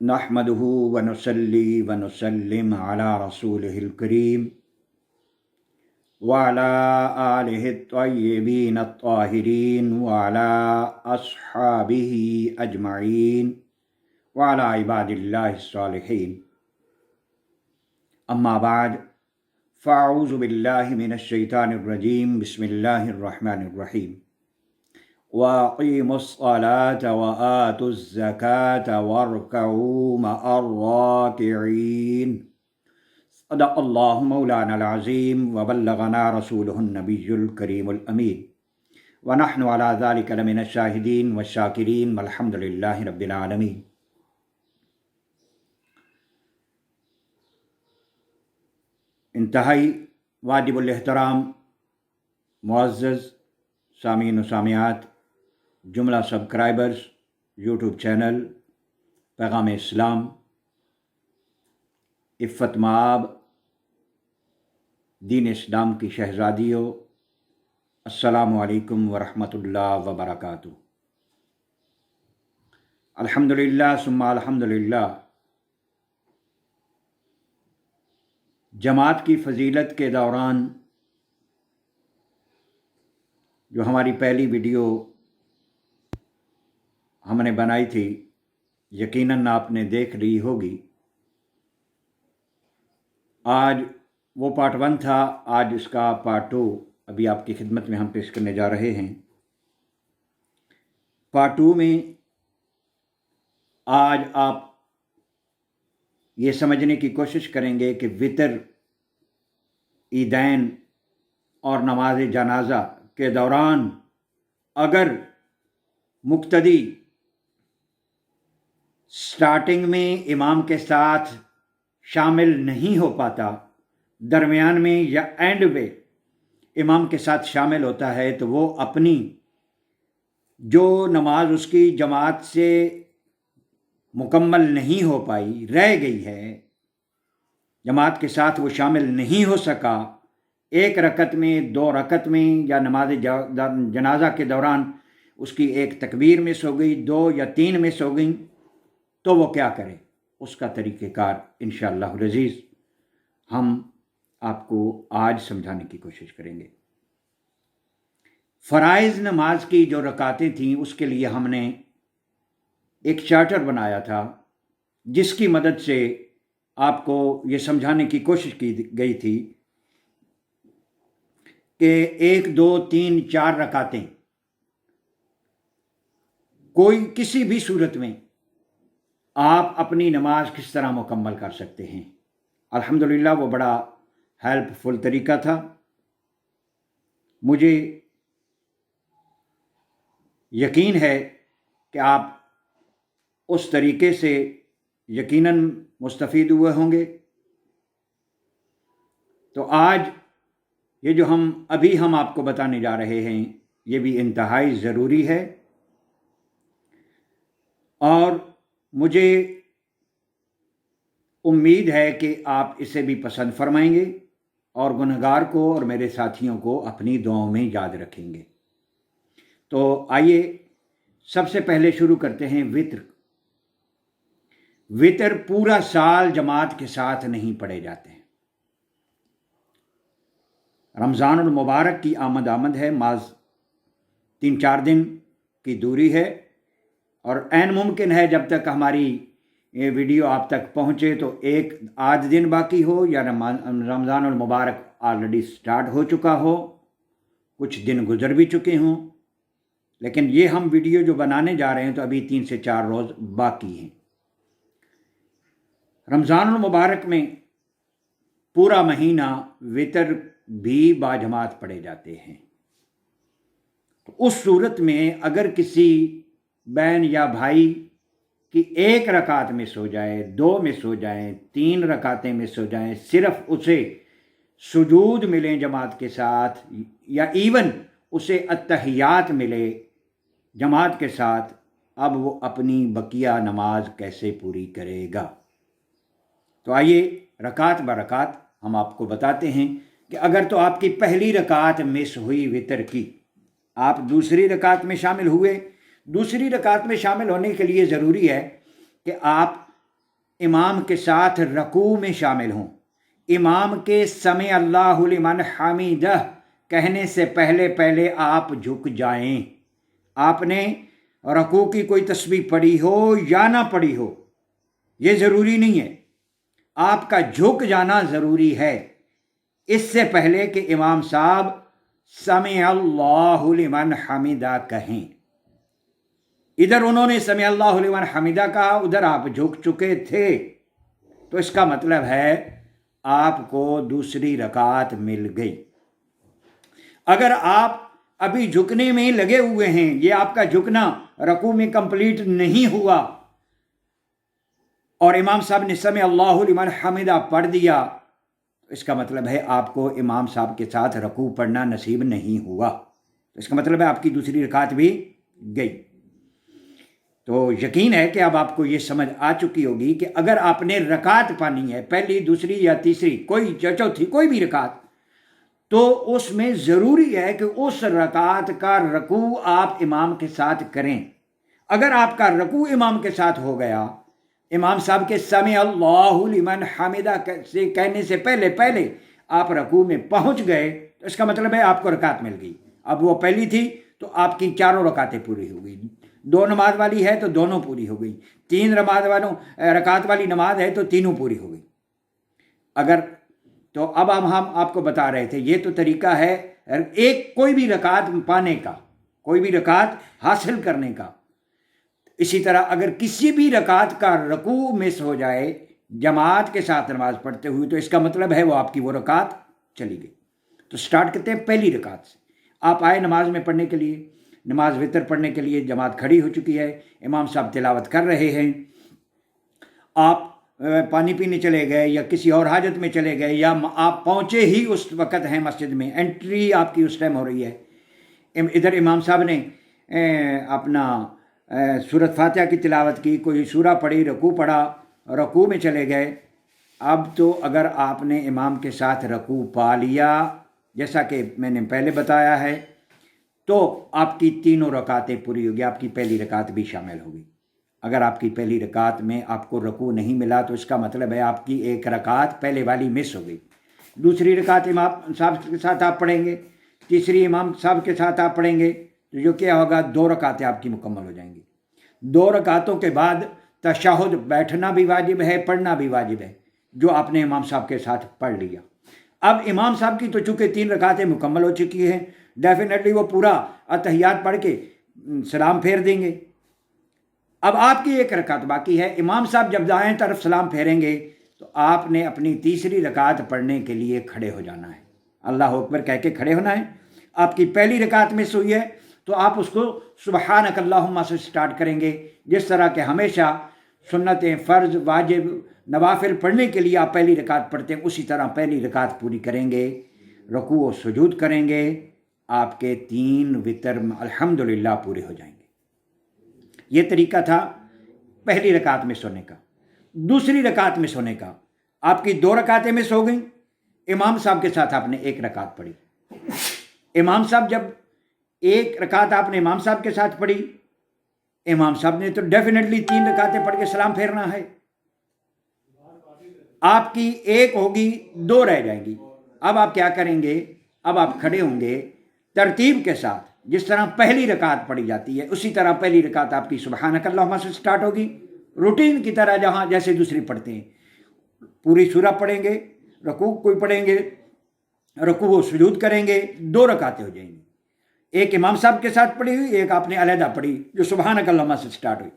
नहमदुहु व नुसल्ली व नुसल्लिम अला रसूलिहिल करीम व अला आलिहि त्वय्यिबीन अत्ताहिरीन व अला अस्हाबिही अजमईन व अला इबादिल्लाहिस सालिहीन। अम्मा बाद फ़अऊज़ु बिल्लाहि मिनश शैतानिर रजीम। बिस्मिल्लाहिर रहमानिर रहीम। वअक़ीमुस्सलात व आतुज़्ज़कात वरकऊ मअर्राकिईन। सदक़ल्लाहु मौलानल अज़ीम व बल्लगना रसूलुहुन नबियुल करीमुल अमीन व नहनु अला ज़ालिका लमिनश शाहिदीन व शाकिरीन वल्हम्दुलिल्लाहि रब्बिल आलमीन। इंतहाई वाजिबुल एहतराम मुअज़्ज़ज़ सामीन व सामियात, जुमला सब्सक्राइबर्स, यूट्यूब चैनल पैगाम इस्लाम, इफ़्फ़त माब, दीन इस्लाम की शहज़ादियों, अस्सलामु अलैकुम व रहमतुल्लाह व बरकातुहू। अल्हम्दुलिल्लाह सुम्मा अल्हम्दुलिल्लाह। जमात की फ़जीलत के दौरान जो हमारी पहली वीडियो हमने बनाई थी, यकीनन आपने देख ली होगी। आज वो पार्ट 1 था, आज इसका पार्ट 2 अभी आपकी खिदमत में हम पेश करने जा रहे हैं। पार्ट 2 में आज आप ये समझने की कोशिश करेंगे कि वितर, ईदैन और नमाज जनाजा के दौरान अगर मुक्तदी स्टार्टिंग में इमाम के साथ शामिल नहीं हो पाता, दरमियान में या एंड में इमाम के साथ शामिल होता है, तो वो अपनी जो नमाज उसकी जमात से मुकम्मल नहीं हो पाई, रह गई है, जमात के साथ वो शामिल नहीं हो सका, एक रकत में, 2 रकत में या नमाज जनाजा के दौरान उसकी एक तकबीर मिस हो गई, 2 या 3 मिस हो गई, तो वो क्या करे, उसका तरीक़ेकार इंशाअल्लाह अज़ीज़ हम आपको आज समझाने की कोशिश करेंगे। फ़राइज़ नमाज की जो रकातें थीं, उसके लिए हमने एक चार्टर बनाया था, जिसकी मदद से आपको ये समझाने की कोशिश की गई थी कि 1, 2, 3, 4 रकातें कोई किसी भी सूरत में आप अपनी नमाज किस तरह मुकम्मल कर सकते हैं। अल्हम्दुलिल्लाह वो बड़ा हेल्पफुल तरीका था। मुझे यकीन है कि आप उस तरीके से यकीनन मुस्तफ़ीद हुए होंगे। तो आज ये जो हम आपको बताने जा रहे हैं, ये भी इंतहाई ज़रूरी है और मुझे उम्मीद है कि आप इसे भी पसंद फरमाएंगे और गुनहगार को और मेरे साथियों को अपनी दुआओं में याद रखेंगे। तो आइए सबसे पहले शुरू करते हैं वितर। वितर पूरा साल जमात के साथ नहीं पढ़े जाते हैं। रमज़ानुल मुबारक की आमद है, माज 3-4 दिन की दूरी है और ऐन मुमकिन है जब तक हमारी ये वीडियो आप तक पहुँचे तो एक आध दिन बाकी हो या रमज़ानुल मुबारक ऑलरेडी स्टार्ट हो चुका हो, कुछ दिन गुजर भी चुके हों, लेकिन ये हम वीडियो जो बनाने जा रहे हैं तो अभी 3 से 4 रोज़ बाकी हैं। रमज़ानुल मुबारक में पूरा महीना वितर भी बाजमात पढ़े जाते हैं। तो उस सूरत में अगर किसी बहन या भाई की 1 रकात मिस हो जाए, 2 मिस हो जाएं, 3 रकातें मिस हो जाएं, सिर्फ उसे सुजूद मिलें जमात के साथ या इवन उसे अत्तहियात मिले जमात के साथ, अब वो अपनी बकिया नमाज कैसे पूरी करेगा। तो आइए रकात ब रकात हम आपको बताते हैं कि अगर तो आपकी पहली रकात मिस हुई वितर की, आप दूसरी रकात में शामिल हुए, दूसरी रकात में शामिल होने के लिए ज़रूरी है कि आप इमाम के साथ रकू में शामिल हों। इमाम के समी अल्लाहु लिमन हमीदह कहने से पहले पहले आप झुक जाएं। आपने रकू की कोई तस्बीह पढ़ी हो या ना पढ़ी हो, ये ज़रूरी नहीं है, आपका झुक जाना ज़रूरी है। इससे पहले कि इमाम साहब समी अल्लाहु लिमन हमीदा कहें। इधर उन्होंने समी अल्लाहु लिमन हमीदा कहा, उधर आप झुक चुके थे, तो इसका मतलब है आपको दूसरी रकात मिल गई। अगर आप अभी झुकने में लगे हुए हैं, ये आपका झुकना रकू में कंप्लीट नहीं हुआ और इमाम साहब ने समी अल्लाहु लिमन हमीदा पढ़ दिया, तो इसका मतलब है आपको इमाम साहब के साथ रकू पढ़ना नसीब नहीं हुआ। तो इसका मतलब है आपकी दूसरी रकात भी गई। तो यकीन है कि अब आपको ये समझ आ चुकी होगी कि अगर आपने रकात पानी है, पहली, दूसरी या तीसरी, कोई चौथी, कोई भी रकात, तो उसमें ज़रूरी है कि उस रकात का रकू आप इमाम के साथ करें। अगर आपका रकू इमाम के साथ हो गया, इमाम साहब के समी अल्लाहु लिमन हमीदा से कहने से पहले पहले आप रकू में पहुंच गए, तो इसका मतलब है आपको रकात मिल गई। अब वो पहली थी तो आपकी चारों रकातें पूरी हो गई, 2 नमाज वाली है तो दोनों पूरी हो गई, 3 रकात वाली नमाज है तो तीनों पूरी हो गई। अगर तो अब हम आपको बता रहे थे, ये तो तरीका है एक कोई भी रकात पाने का, कोई भी रकात हासिल करने का। इसी तरह अगर किसी भी रकात का रकू मिस हो जाए जमात के साथ नमाज पढ़ते हुए, तो इसका मतलब है वो आपकी वो रकात चली गई। तो स्टार्ट करते हैं पहली रकात से। आप आए नमाज में पढ़ने के लिए, नमाज वितर पढ़ने के लिए, जमात खड़ी हो चुकी है, इमाम साहब तिलावत कर रहे हैं, आप पानी पीने चले गए या किसी और हाजत में चले गए, या आप पहुँचे ही उस वक़्त हैं मस्जिद में, एंट्री आपकी उस टाइम हो रही है। इधर इमाम साहब ने अपना सूरत फातिहा की तिलावत की, कोई सूरा पढ़ी, रकू पढ़ा, रकू में चले गए। अब तो अगर आपने इमाम के साथ रकू पा लिया, जैसा कि मैंने पहले बताया है, तो आपकी तीनों रकातें पूरी होगी, आपकी पहली रकात भी शामिल होगी। अगर आपकी पहली रकात में आपको रकू नहीं मिला, तो इसका मतलब है आपकी एक रकात पहले वाली मिस हो गई। दूसरी रकात इमाम साहब के साथ आप पढ़ेंगे, तीसरी इमाम साहब के साथ आप पढ़ेंगे, तो जो क्या होगा, 2 रकातें आपकी मुकम्मल हो जाएंगी। 2 रकातों के बाद तशहुद बैठना भी वाजिब है, पढ़ना भी वाजिब है, जो आपने इमाम साहब के साथ पढ़ लिया। अब इमाम साहब की तो चूँकि 3 रकातें मुकम्मल हो चुकी हैं, डेफिनेटली वो पूरा अतहियात पढ़ के सलाम फेर देंगे। अब आपकी एक रकात बाकी है। इमाम साहब जब दाएं तरफ सलाम फेरेंगे, तो आपने अपनी तीसरी रकात पढ़ने के लिए खड़े हो जाना है, अल्लाह अकबर कह के खड़े होना है। आपकी पहली रकात मिस हुई है, तो आप उसको सुबहानक अल्लाहुम्मा से स्टार्ट करेंगे। जिस तरह के हमेशा सुन्नतें, फ़र्ज, वाजिब, नवाफिल पढ़ने के लिए आप पहली रकात पढ़ते हैं, उसी तरह पहली रकात पूरी करेंगे, रुकू और सुजूद करेंगे, आपके 3 वितर अल्हम्दुलिल्लाह पूरे हो जाएंगे। ये तरीका था पहली रकात में सोने का। दूसरी रकात में सोने का, आपकी 2 रकातें मिस हो गई, इमाम साहब के साथ आपने 1 रकात पढ़ी। इमाम साहब जब 1 रकात आपने इमाम साहब के साथ पढ़ी, इमाम साहब ने तो डेफिनेटली 3 रकातें पढ़ के सलाम फेरना है। आपकी 1 होगी, 2 रह जाएंगी। अब आप क्या करेंगे, अब आप खड़े होंगे तरतीब के साथ, जिस तरह पहली रकात पढ़ी जाती है उसी तरह पहली रकात आपकी सुबहानक अल्लाहुम्मा से स्टार्ट होगी, रूटीन की तरह, जहाँ जैसे दूसरी पढ़ते हैं। पूरी सूरा पढ़ेंगे, रकू कोई पढ़ेंगे, रकू वो सुजूद करेंगे, 2 रकातें हो जाएंगी। 1 इमाम साहब के साथ पढ़ी हुई, 1 आपने अलहदा पढ़ी जो सुबहानक अल्लाहुम्मा से स्टार्ट हुई।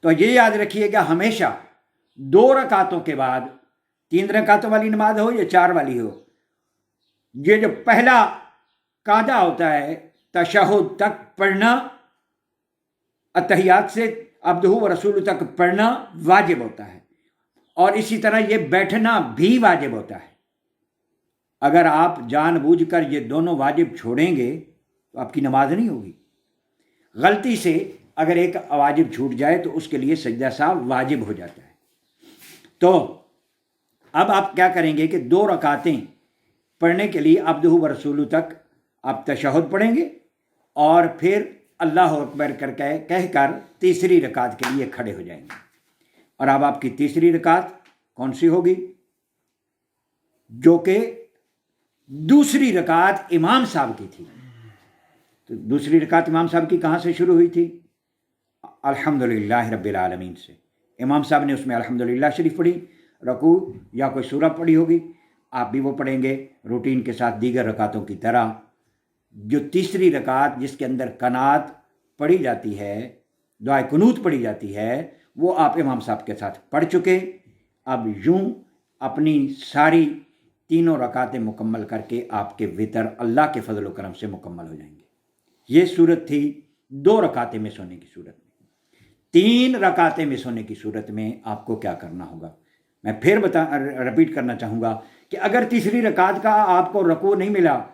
तो ये याद रखिएगा, हमेशा 2 रकातों के बाद, 3 रकातों वाली नमाज हो या 4 वाली हो, ये जो पहला कायदा होता है तशहुद तक पढ़ना, अतहियात से अब्दुहु व रसूलु तक पढ़ना वाजिब होता है, और इसी तरह ये बैठना भी वाजिब होता है। अगर आप जानबूझकर ये दोनों वाजिब छोड़ेंगे तो आपकी नमाज नहीं होगी। गलती से अगर एक वाजिब छूट जाए तो उसके लिए सजदा साहब वाजिब हो जाता है। तो अब आप क्या करेंगे कि 2 रकातें पढ़ने के लिए अब्दुहु व रसूलु तक आप तशहुद पढ़ेंगे, और फिर अल्लाह अकबर कहकर तीसरी रकात के लिए खड़े हो जाएंगे। और अब आपकी तीसरी रकात कौन सी होगी, जो कि दूसरी रकात इमाम साहब की थी। तो दूसरी रकात इमाम साहब की कहाँ से शुरू हुई थी, अल्हम्दुलिल्लाह रब्बिल आलमीन से। इमाम साहब ने उसमें अल्हम्दुलिल्लाह शरीफ पढ़ी, रकू या कोई सूरह पढ़ी होगी, आप भी वो पढ़ेंगे रूटीन के साथ दीगर रकातों की तरह। जो तीसरी रकात जिसके अंदर कनात पढ़ी जाती है, दुआ कुनूत पढ़ी जाती है, वो आप इमाम साहब के साथ पढ़ चुके। अब यूं अपनी सारी तीनों रकातें मुकम्मल करके आपके वितर अल्लाह के फजल व करम से मुकम्मल हो जाएंगे। ये सूरत थी 2 रकातें में सोने की सूरत में। 3 रकातें में सोने की सूरत में आपको क्या करना होगा, मैं फिर रिपीट करना चाहूँगा कि अगर तीसरी रकात का आपको रकू नहीं मिला,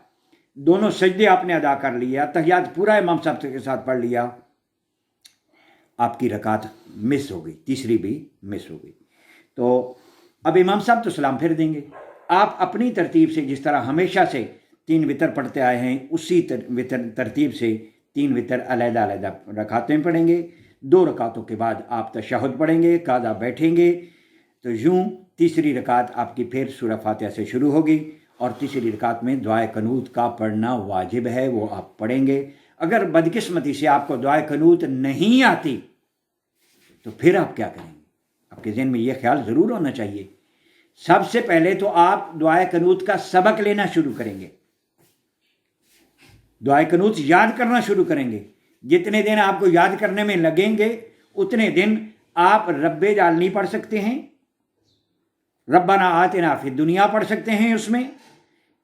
दोनों सजदे आपने अदा कर लिया, तहियात पूरा इमाम साहब के साथ पढ़ लिया, आपकी रकात मिस हो गई, तीसरी भी मिस हो गई। तो अब इमाम साहब तो सलाम फिर देंगे, आप अपनी तरतीब से जिस तरह हमेशा से 3 वितर पढ़ते आए हैं, उसी तरतीब से 3 वितर अलग-अलग रकातें पढ़ेंगे। 2 रकातों के बाद आप तशहुद पढ़ेंगे, कादा बैठेंगे। तो यूं तीसरी रकात आपकी फिर सूरह फातिहा से शुरू होगी और तीसरी रकात में दुआ कनूत का पढ़ना वाजिब है, वो आप पढ़ेंगे। अगर बदकिस्मती से आपको दुआ कनूत नहीं आती तो फिर आप क्या करेंगे, आपके ज़हन में ये ख्याल ज़रूर होना चाहिए। सबसे पहले तो आप दुआ कनूत का सबक लेना शुरू करेंगे, दुआ कनूत याद करना शुरू करेंगे। जितने दिन आपको याद करने में लगेंगे उतने दिन आप रब्बे जालनी पढ़ सकते हैं, रब्बाना आतिना फिद दुनिया पढ़ सकते हैं उसमें।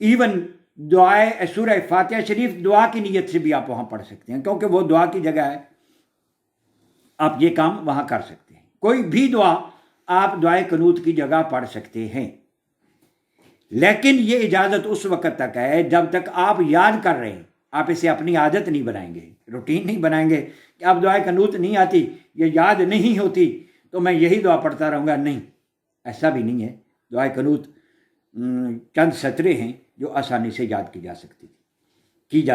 इवन दुआ सूरह फातिहा शरीफ दुआ की नीयत से भी आप वहाँ पढ़ सकते हैं, क्योंकि वो दुआ की जगह है, आप ये काम वहाँ कर सकते हैं। कोई भी दुआ आप दुआ कनूत की जगह पढ़ सकते हैं, लेकिन ये इजाज़त उस वक़्त तक है जब तक आप याद कर रहे हैं। आप इसे अपनी आदत नहीं बनाएंगे, रूटीन नहीं बनाएंगे कि अब दुआ कनूत नहीं आती, ये याद नहीं होती तो मैं यही दुआ पढ़ता रहूँगा। नहीं, ऐसा भी नहीं है। दुआ कनूत चंद सतरे हैं जो आसानी से याद की जा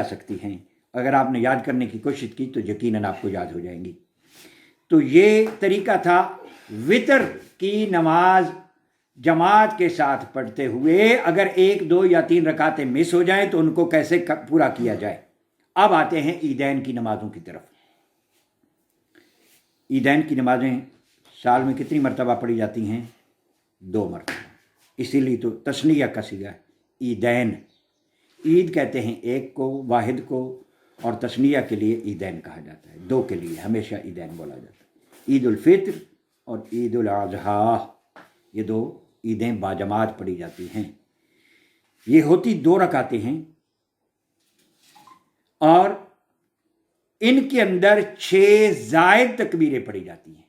सकती हैं। अगर आपने याद करने की कोशिश की तो यकीनन आपको याद हो जाएंगी। तो ये तरीका था वितर की नमाज जमात के साथ पढ़ते हुए अगर 1, 2 या 3 रकातें मिस हो जाएं तो उनको कैसे पूरा किया जाए। अब आते हैं ईदैन की नमाज़ों की तरफ। ईदैन की नमाज़ें साल में कितनी मरतबा पढ़ी जाती हैं, 2 मरतबा। इसीलिए तो तस्निया का सीगा ईदैन। ईद कहते हैं एक को, वाहिद को, और तस्निया के लिए ईदैन कहा जाता है। 2 के लिए हमेशा ईदैन बोला जाता है। ईद उल फित्र और ईद उल अज़हा, ये 2 ईदें बाजमात पढ़ी जाती हैं। ये होती 2 रकातें हैं और इनके अंदर 6 ज़ायद तकबीरें पढ़ी जाती हैं,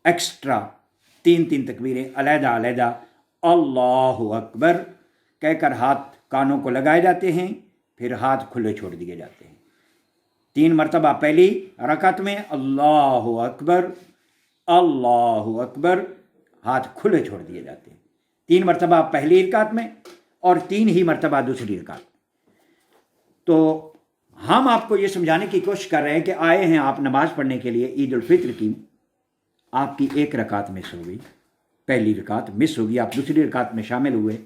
एक्स्ट्रा 3-3 तकबीरें अलहदा अल्लाहु अकबर कहकर हाथ कानों को लगाए जाते हैं, फिर हाथ खुले छोड़ दिए जाते हैं। 3 मरतबा पहली रकात में अल्लाहु अकबर, हाथ खुले छोड़ दिए जाते हैं। 3 मरतबा पहली रकात में और 3 ही मरतबा दूसरी रकात। तो हम आपको ये समझाने की कोशिश कर रहे हैं कि आए हैं आप नमाज पढ़ने के लिए ईद उल फित्र की, आपकी 1 रकात मिस हो गई, पहली रकात मिस होगी, आप दूसरी रकात में शामिल हुए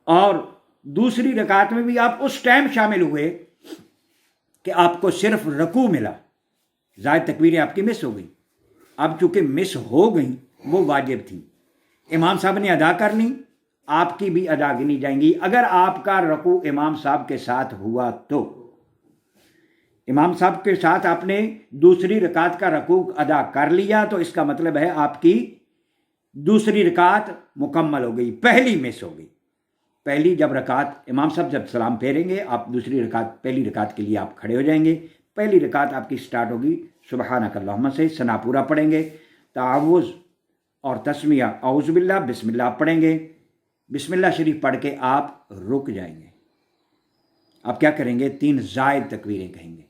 और दूसरी रकात में भी आप उस टाइम शामिल हुए कि आपको सिर्फ रकू मिला, ज़ायद तकबीरें आपकी मिस हो गई। अब चूंकि मिस हो गई, वो वाजिब थी, इमाम साहब ने अदा कर ली, आपकी भी अदा गिनी जाएंगी। अगर आपका रकू इमाम साहब के साथ हुआ तो इमाम साहब के साथ आपने दूसरी रकात का रकू अदा कर लिया तो इसका मतलब है आपकी दूसरी रकात मुकम्मल हो गई, पहली मिस हो गई। पहली जब रकात इमाम साहब जब सलाम फेरेंगे, आप दूसरी रकात पहली रकात के लिए आप खड़े हो जाएंगे। पहली रकात आपकी स्टार्ट होगी सुबहानक अल्लाहुम्मा से, सना पूरा पढ़ेंगे, तावुज़ और तस्मिया औज़ु बिल्लाह बिस्मिल्लाह पढ़ेंगे। बिस्मिल्लाह शरीफ पढ़ के आप रुक जाएंगे। आप क्या करेंगे, 3 ज़ायद तकबीरें कहेंगे।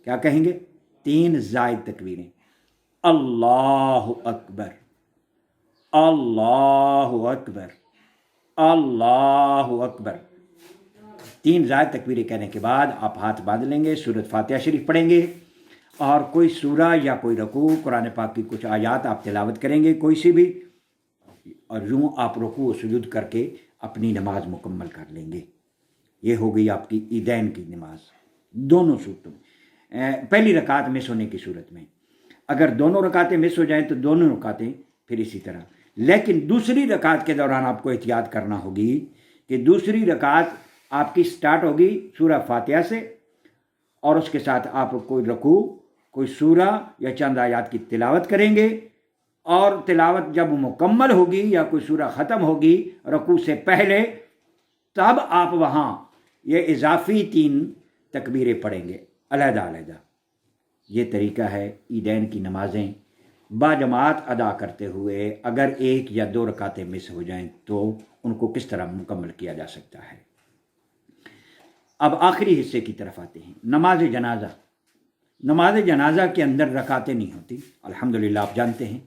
क्या कहेंगे, 3 ज़ायद तकबीरें, अल्लाहु अकबर, अल्लाहु अकबर, अल्लाहु अकबर। 3 ज़ायद तकबीरें कहने के बाद आप हाथ बांध लेंगे, सूरत फातिहा शरीफ पढ़ेंगे। اور کوئی سورہ یا کوئی رکوع قرآن پاک کی کچھ آیات آپ تلاوت کریں گے کوئی سی بھی، اور یوں آپ رکوع و سجود کر کے اپنی نماز مکمل کر لیں گے۔ یہ ہو گئی آپ کی عیدین کی نماز دونوں صورتوں میں۔ پہلی رکعت مس ہونے کی صورت میں اگر دونوں رکعتیں مس ہو جائیں تو دونوں رکعتیں پھر اسی طرح، لیکن دوسری رکعت کے دوران آپ کو احتیاط کرنا ہوگی کہ دوسری رکعت آپ کی سٹارٹ ہوگی سورہ فاتحہ سے، اور اس کے ساتھ آپ کوئی رکوع، کوئی سورہ یا چند آیات کی تلاوت کریں گے، اور تلاوت جب مکمل ہوگی یا کوئی سورہ ختم ہوگی رکوع سے پہلے، تب آپ وہاں یہ اضافی 3 تکبیریں پڑھیں گے علیحدہ علیحدہ۔ یہ طریقہ ہے عیدین کی نمازیں باجماعت ادا کرتے ہوئے اگر 1 یا 2 رکعتیں مس ہو جائیں تو ان کو کس طرح مکمل کیا جا سکتا ہے۔ اب آخری حصے کی طرف آتے ہیں، نماز جنازہ۔ نماز جنازہ کے اندر رکعتیں نہیں ہوتی، الحمدللہ آپ جانتے ہیں۔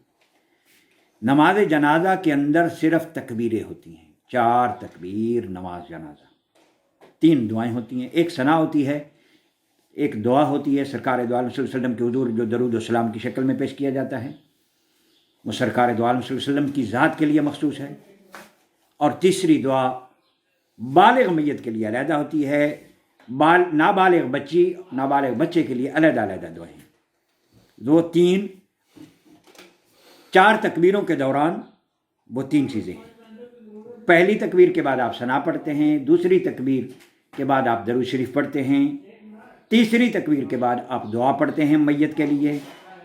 نماز جنازہ کے اندر صرف تکبیریں ہوتی ہیں، 4 تکبیر نماز جنازہ، 3 دعائیں ہوتی ہیں، ایک ثنا ہوتی ہے، ایک دعا ہوتی ہے سرکار دو عالم صلی اللہ علیہ وسلم کے حضور جو درود و سلام کی شکل میں پیش کیا جاتا ہے، وہ سرکار دو عالم صلی اللہ علیہ وسلم کی ذات کے لیے مخصوص ہے، اور تیسری دعا بالغ میت کے لیے علیحدہ ہوتی ہے، نابالغ بچے کے لیے علیحدہ علیحدہ دعائیں۔ 4 تکبیروں کے دوران وہ 3 چیزیں ہیں۔ پہلی تکبیر کے بعد آپ ثنا پڑھتے ہیں، دوسری تکبیر کے بعد آپ درود شریف پڑھتے ہیں، تیسری تکبیر کے بعد آپ دعا پڑھتے ہیں میت کے لیے،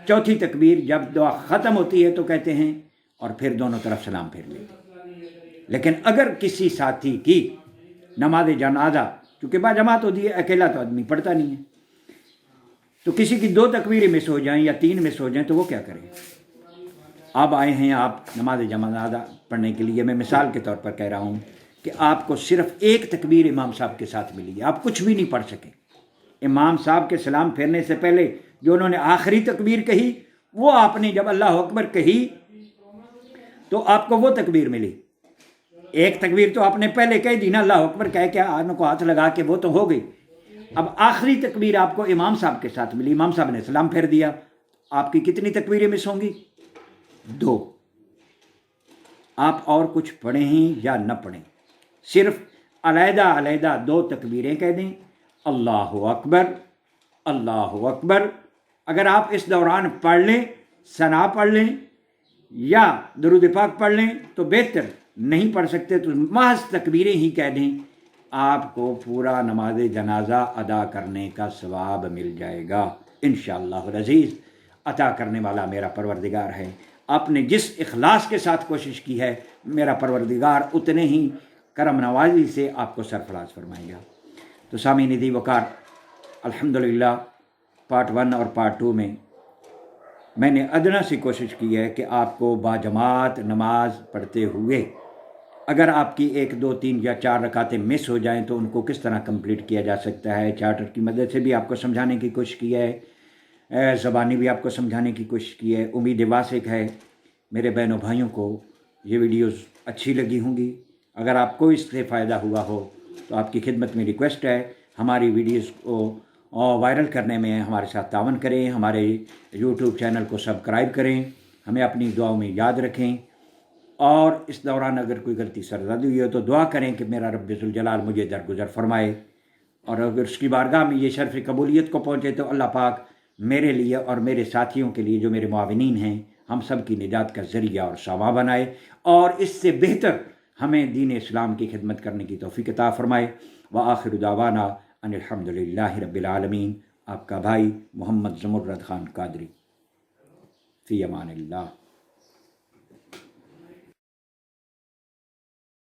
چوتھی تکبیر جب دعا ختم ہوتی ہے تو کہتے ہیں، اور پھر دونوں طرف سلام پھیر لیتے ہیں۔ لیکن اگر کسی ساتھی کی نماز جنازہ، چونکہ باجماعت ہوتی ہے، اکیلا تو آدمی پڑھتا نہیں ہے، تو کسی کی 2 تکبیریں مس ہو جائیں یا 3 مس ہو جائیں تو وہ کیا کریں؟ اب آئے ہیں آپ نماز جنازہ پڑھنے کے لیے، میں مثال کے طور پر کہہ رہا ہوں کہ آپ کو صرف 1 تکبیر امام صاحب کے ساتھ ملی ہے، آپ کچھ بھی نہیں پڑھ سکے۔ امام صاحب کے سلام پھیرنے سے پہلے جو انہوں نے آخری تکبیر کہی، وہ آپ نے جب اللہ اکبر کہی تو آپ کو وہ تکبیر ملی۔ 1 تکبیر تو آپ نے پہلے کہہ دی نا، اللہ اکبر کہہ کے آنکھوں کو ہاتھ لگا کے، وہ تو ہو گئی۔ اب آخری تکبیر آپ کو امام صاحب کے ساتھ ملی، امام صاحب نے سلام پھیر دیا، آپ کی کتنی تکبیریں مس ہوں گی؟ 2۔ آپ اور کچھ پڑھیں ہی یا نہ پڑھیں، صرف علیحدہ علیحدہ 2 تکبیریں کہہ دیں، اللہ اکبر، اللہ اکبر۔ اگر آپ اس دوران پڑھ لیں، ثنا پڑھ لیں یا درود پاک پڑھ لیں تو بہتر، نہیں پڑھ سکتے تو محض تکبیریں ہی کہہ دیں، آپ کو پورا نماز جنازہ ادا کرنے کا ثواب مل جائے گا انشاءاللہ العزیز۔ عطا کرنے والا میرا پروردگار ہے، آپ نے جس اخلاص کے ساتھ کوشش کی ہے، میرا پروردگار اتنے ہی کرم نوازی سے آپ کو سرفراز فرمائے گا۔ تو سامعین دی وقار، الحمدللہ پارٹ 1 اور پارٹ 2 میں نے ادنا سی کوشش کی ہے کہ آپ کو باجماعت نماز پڑھتے ہوئے اگر آپ کی 1 2 3 یا 4 رکعتیں مس ہو جائیں تو ان کو کس طرح کمپلیٹ کیا جا سکتا ہے، چارٹر کی مدد سے بھی آپ کو سمجھانے کی کوشش کی ہے، زبانی بھی آپ کو سمجھانے کی کوشش کی ہے۔ امید واسق ہے میرے بہنوں بھائیوں کو یہ ویڈیوز اچھی لگی ہوں گی۔ اگر آپ کو اس سے فائدہ ہوا ہو تو آپ کی خدمت میں ریکویسٹ ہے، ہماری ویڈیوز کو وائرل کرنے میں ہمارے ساتھ تعاون کریں، ہمارے یوٹیوب چینل کو سبسکرائب کریں، ہمیں اپنی دعاؤں میں یاد رکھیں، اور اس دوران اگر کوئی غلطی سرزد ہوئی ہو تو دعا کریں کہ میرا رب ذوالجلال مجھے درگزر فرمائے، اور اگر اس کی بارگاہ میں یہ شرف قبولیت کو پہنچے تو اللہ پاک میرے لیے اور میرے ساتھیوں کے لیے جو میرے معاونین ہیں، ہم سب کی نجات کا ذریعہ اور سامان بنائے، اور اس سے بہتر ہمیں دین اسلام کی خدمت کرنے کی توفیق عطا فرمائے۔ وآخر دعوانا ان الحمدللہ رب العالمین۔ آپ کا بھائی محمد زمرد خان قادری، فی امان اللہ۔